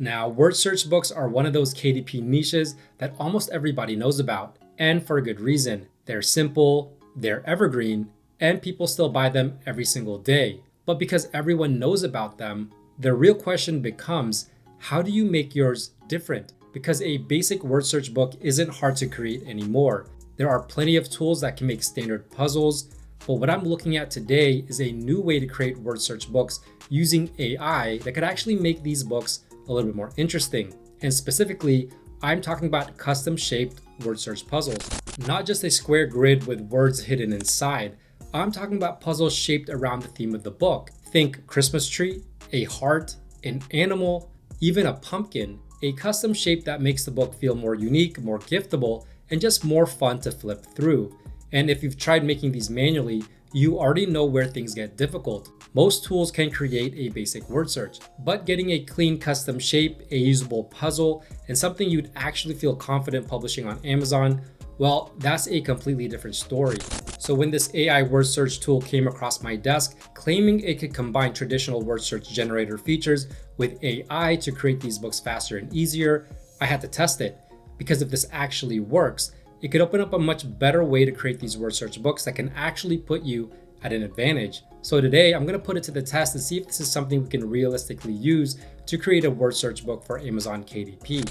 Now, word search books are one of those KDP niches that almost everybody knows about, and for a good reason. They're simple, they're evergreen, and people still buy them every single day. But because everyone knows about them, the real question becomes, how do you make yours different? Because a basic word search book isn't hard to create anymore. There are plenty of tools that can make standard puzzles, but what I'm looking at today is a new way to create word search books using AI that could actually make these books a little bit more interesting. And specifically, I'm talking about custom shaped word search puzzles. Not just a square grid with words hidden inside. I'm talking about puzzles shaped around the theme of the book. Think Christmas tree, a heart, an animal, even a pumpkin. A custom shape that makes the book feel more unique, more giftable, and just more fun to flip through. And if you've tried making these manually, you already know where things get difficult. Most tools can create a basic word search, but getting a clean custom shape, a usable puzzle, and something you'd actually feel confident publishing on Amazon, well, that's a completely different story. So when this AI word search tool came across my desk, claiming it could combine traditional word search generator features with AI to create these books faster and easier, I had to test it. Because if this actually works, it could open up a much better way to create these word search books that can actually put you at an advantage. So today I'm going to put it to the test to see if this is something we can realistically use to create a word search book for Amazon KDP.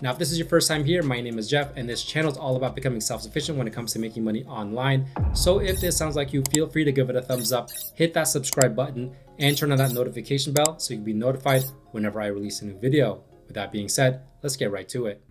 Now, if this is your first time here, my name is Jeff, and this channel is all about becoming self-sufficient when it comes to making money online. So if this sounds like you, feel free to give it a thumbs up, hit that subscribe button, and turn on that notification bell so you can be notified whenever I release a new video. With that being said, let's get right to it.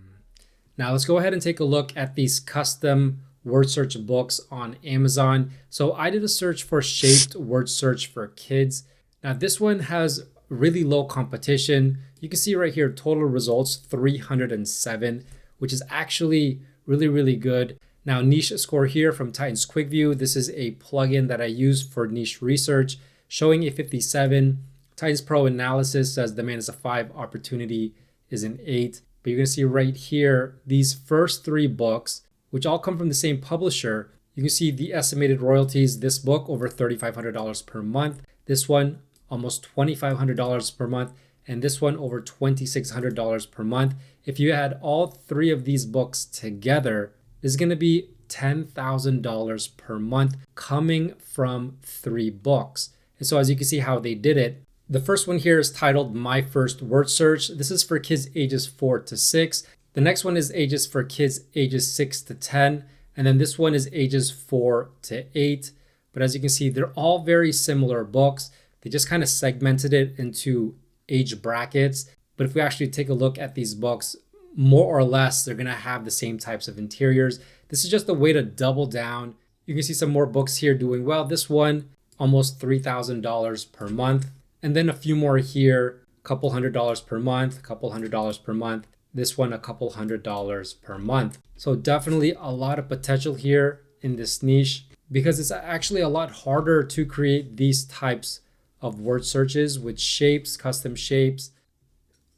Now let's go ahead and take a look at these custom word search books on Amazon. So I did a search for shaped word search for kids. Now this one has really low competition. You can see right here, total results 307, which is actually really good. Now niche score here from Titans Quick View. This is a plugin that I use for niche research, showing a 57. Titans Pro Analysis says demand is a 5, opportunity is an 8. But you're going to see right here, these first 3 books, which all come from the same publisher, you can see the estimated royalties. This book over $3,500 per month. This one almost $2,500 per month. And this one over $2,600 per month. If you add all 3 of these books together, this is going to be $10,000 per month coming from 3 books. And so as you can see how they did it, the first one here is titled My First Word Search. This is for kids ages 4 to 6. The next one is ages for kids ages 6 to 10. And then this one is ages 4 to 8. But as you can see, they're all very similar books. They just kind of segmented it into age brackets. But if we actually take a look at these books, more or less, they're going to have the same types of interiors. This is just a way to double down. You can see some more books here doing well. This one, almost $3,000 per month. And then a few more here, a couple $100 per month, a couple $100 per month. This one, a couple $100 per month. So definitely a lot of potential here in this niche because it's actually a lot harder to create these types of word searches with shapes, custom shapes.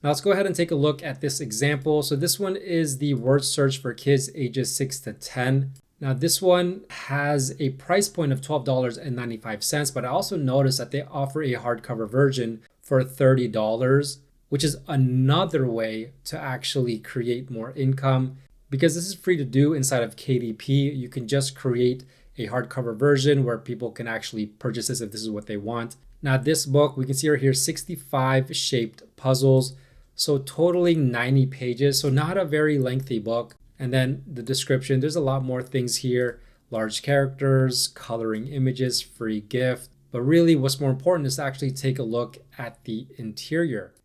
Now let's go ahead and take a look at this example. So this one is the word search for kids ages 6 to 10. Now this one has a price point of $12.95, but I also noticed that they offer a hardcover version for $30, which is another way to actually create more income. Because this is free to do inside of KDP, you can just create a hardcover version where people can actually purchase this if this is what they want. Now this book, we can see right here, 65 shaped puzzles, so totaling 90 pages, so not a very lengthy book. And then the description, there's a lot more things here. Large characters, coloring images, free gift. But really what's more important is to actually take a look at the interior.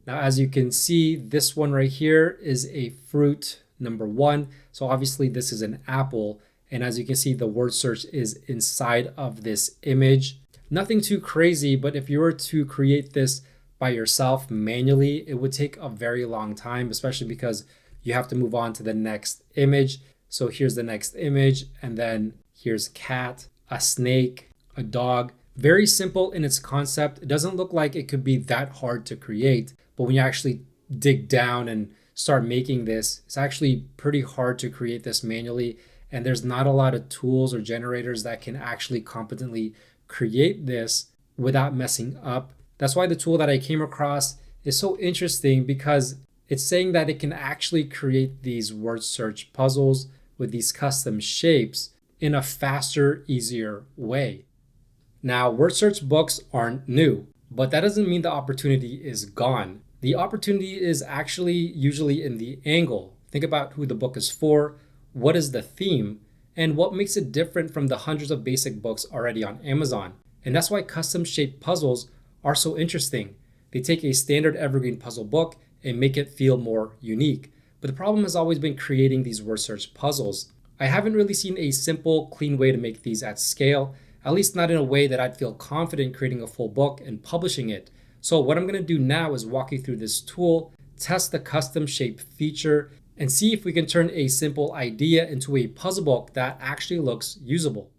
Now, as you can see, this one right here is a fruit number 1. So obviously this is an apple. And as you can see, the word search is inside of this image. Nothing too crazy, but if you were to create this by yourself manually, it would take a very long time, especially because you have to move on to the next image. So here's the next image, and then here's a cat, a snake, a dog. Very simple in its concept. It doesn't look like it could be that hard to create, but when you actually dig down and start making this, it's actually pretty hard to create this manually. And there's not a lot of tools or generators that can actually competently create this without messing up. That's why the tool that I came across is so interesting because it's saying that it can actually create these word search puzzles with these custom shapes in a faster, easier way. Now, word search books aren't new, but that doesn't mean the opportunity is gone. The opportunity is actually usually in the angle. Think about who the book is for, what is the theme, and what makes it different from the hundreds of basic books already on Amazon. And that's why custom shaped puzzles are so interesting. They take a standard evergreen puzzle book and make it feel more unique. But the problem has always been creating these word search puzzles. I haven't really seen a simple, clean way to make these at scale, at least not in a way that I'd feel confident creating a full book and publishing it. So what I'm going to do now is walk you through this tool, test the custom shape feature, and see if we can turn a simple idea into a puzzle book that actually looks usable.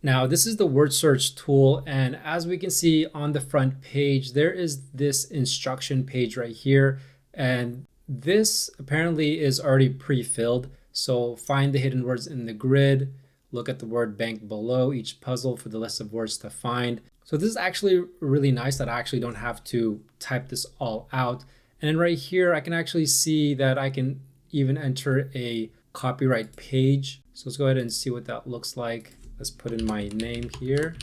Now, this is the word search tool, and as we can see on the front page, there is this instruction page right here, and this apparently is already pre-filled. So find the hidden words in the grid, look at the word bank below each puzzle for the list of words to find. So this is actually really nice that I actually don't have to type this all out. And then right here, I can actually see that I can even enter a copyright page. So let's go ahead and see what that looks like. Let's put in my name here.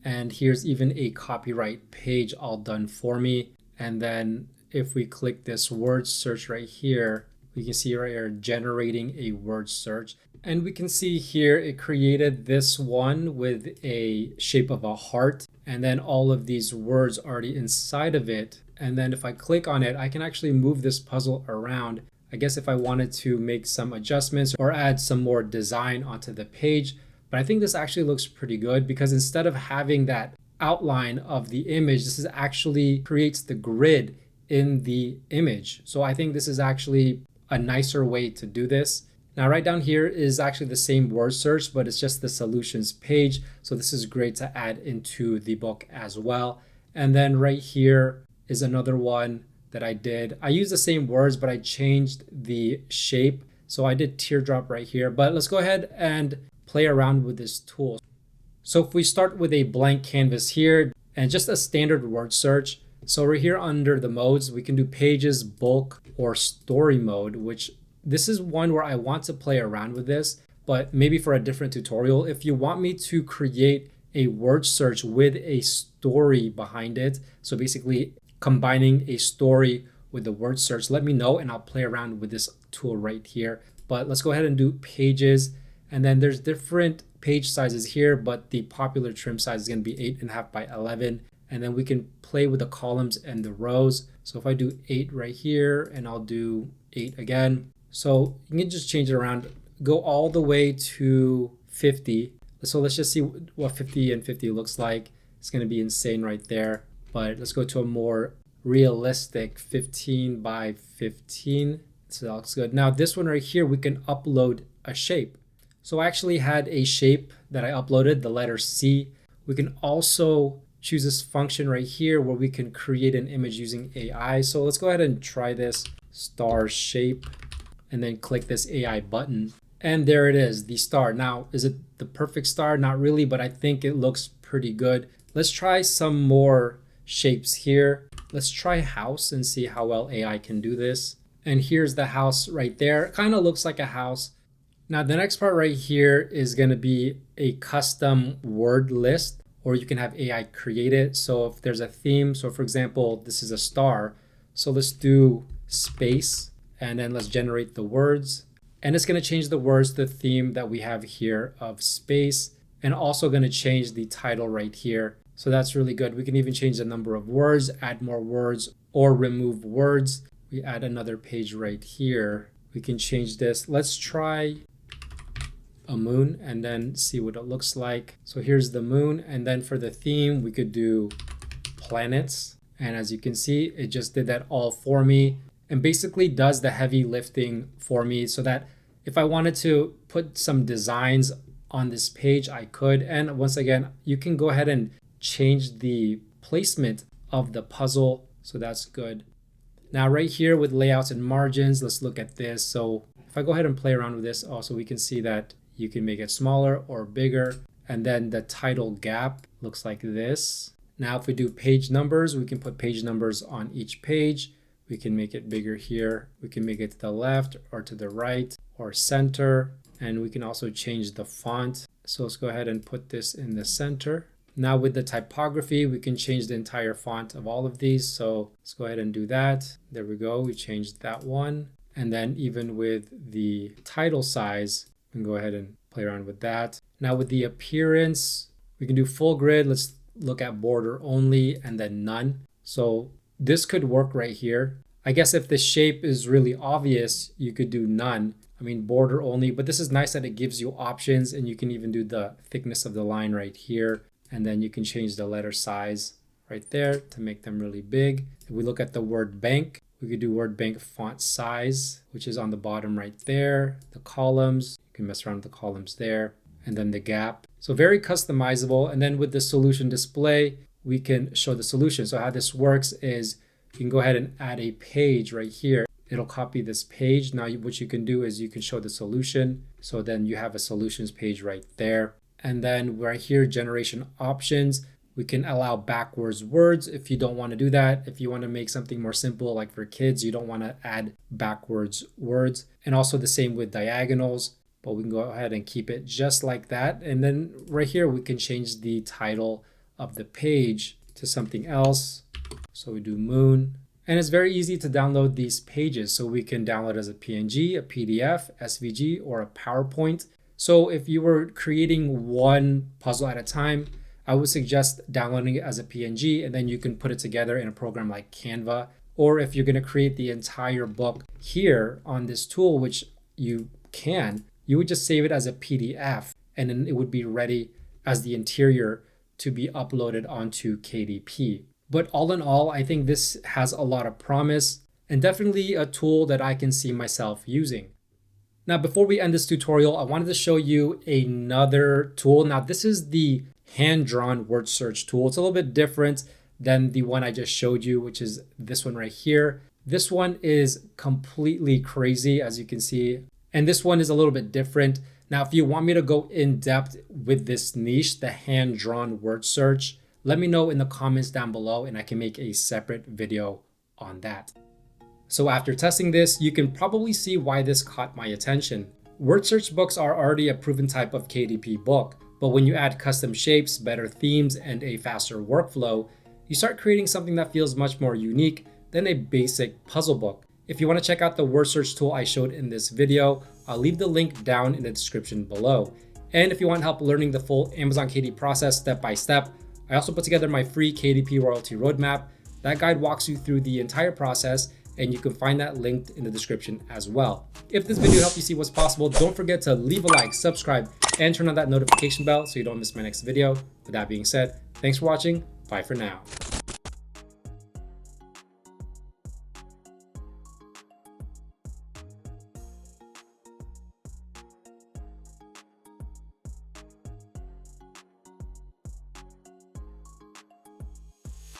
And here's even a copyright page all done for me. And then if we click this word search right here, we can see right here generating a word search. And we can see here it created this one with a shape of a heart and then all of these words already inside of it. And then if I click on it, I can actually move this puzzle around. I guess if I wanted to make some adjustments or add some more design onto the page. But I think this actually looks pretty good because instead of having that outline of the image, this is actually creates the grid in the image. So I think this is actually a nicer way to do this. Now right down here is actually the same word search, but it's just the solutions page. So this is great to add into the book as well. And then right here is another one that I did. I used the same words, but I changed the shape. So I did teardrop right here, but let's go ahead and play around with this tool. So if we start with a blank canvas here and just a standard word search. So right here under the modes, we can do pages, bulk, or story mode, which this is one where I want to play around with this, but maybe for a different tutorial. If you want me to create a word search with a story behind it, so basically combining a story with the word search, let me know and I'll play around with this tool right here. But let's go ahead and do pages. And then there's different page sizes here, but the popular trim size is going to be 8.5 by 11. And then we can play with the columns and the rows. So if I do 8 right here and I'll do 8 again. So you can just change it around, go all the way to 50. So let's just see what 50 and 50 looks like. It's going to be insane right there. But let's go to a more realistic 15 by 15. So that looks good. Now this one right here, we can upload a shape. So I actually had a shape that I uploaded, the letter C. We can also choose this function right here where we can create an image using AI. So let's go ahead and try this star shape and then click this AI button. And there it is, the star. Now, is it the perfect star? Not really, but I think it looks pretty good. Let's try some more shapes here. Let's try house and see how well AI can do this. And here's the house right there. It kind of looks like a house. Now, the next part right here is going to be a custom word list, or you can have AI create it. So if there's a theme, so for example, this is a star. So let's do space and then let's generate the words. And it's going to change the words to the theme that we have here of space, and also going to change the title right here. So that's really good. We can even change the number of words, add more words, or remove words. We add another page right here. We can change this. Let's try a moon and then see what it looks like. So here's the moon, and then for the theme we could do planets, and as you can see it just did that all for me and basically does the heavy lifting for me, so that if I wanted to put some designs on this page I could. And once again, you can go ahead and change the placement of the puzzle, so that's good. Now right here with layouts and margins, let's look at this. So if I go ahead and play around with this, also we can see that you can make it smaller or bigger. And then the title gap looks like this. Now if we do page numbers, we can put page numbers on each page. We can make it bigger here. We can make it to the left or to the right or center. And we can also change the font. So let's go ahead and put this in the center. Now with the typography, we can change the entire font of all of these. So let's go ahead and do that. There we go. We changed that one. And then even with the title size, we can go ahead and play around with that. Now with the appearance, we can do full grid. Let's look at border only and then none. So this could work right here. I guess if the shape is really obvious, you could do none. I mean, border only, but this is nice that it gives you options, and you can even do the thickness of the line right here. And then you can change the letter size right there to make them really big. If we look at the word bank, we could do word bank font size, which is on the bottom right there. The columns, you can mess around with the columns there, and then the gap. So very customizable. And then with the solution display, we can show the solution. So how this works is you can go ahead and add a page right here. It'll copy this page. Now what you can do is you can show the solution. So then you have a solutions page right there. And then right here, generation options, we can allow backwards words if you don't want to do that. If you want to make something more simple, like for kids, you don't want to add backwards words. And also the same with diagonals, but we can go ahead and keep it just like that. And then right here, we can change the title of the page to something else. So we do moon. And it's very easy to download these pages. So we can download as a PNG, a PDF, SVG, or a PowerPoint. So if you were creating one puzzle at a time, I would suggest downloading it as a PNG, and then you can put it together in a program like Canva. Or if you're going to create the entire book here on this tool, which you can, you would just save it as a PDF, and then it would be ready as the interior to be uploaded onto KDP. But all in all, I think this has a lot of promise and definitely a tool that I can see myself using. Now, before we end this tutorial, I wanted to show you another tool. Now, this is the hand-drawn word search tool. It's a little bit different than the one I just showed you, which is this one right here. This one is completely crazy, as you can see. And this one is a little bit different. Now, if you want me to go in depth with this niche, the hand-drawn word search, let me know in the comments down below and I can make a separate video on that. So after testing this, you can probably see why this caught my attention. Word search books are already a proven type of KDP book, but when you add custom shapes, better themes, and a faster workflow, you start creating something that feels much more unique than a basic puzzle book. If you want to check out the word search tool I showed in this video, I'll leave the link down in the description below. And if you want help learning the full Amazon KDP process step by step, I also put together my free KDP royalty roadmap. That guide walks you through the entire process, and you can find that linked in the description as well. If this video helped you see what's possible, don't forget to leave a like, subscribe, and turn on that notification bell so you don't miss my next video. With that being said, thanks for watching. Bye for now.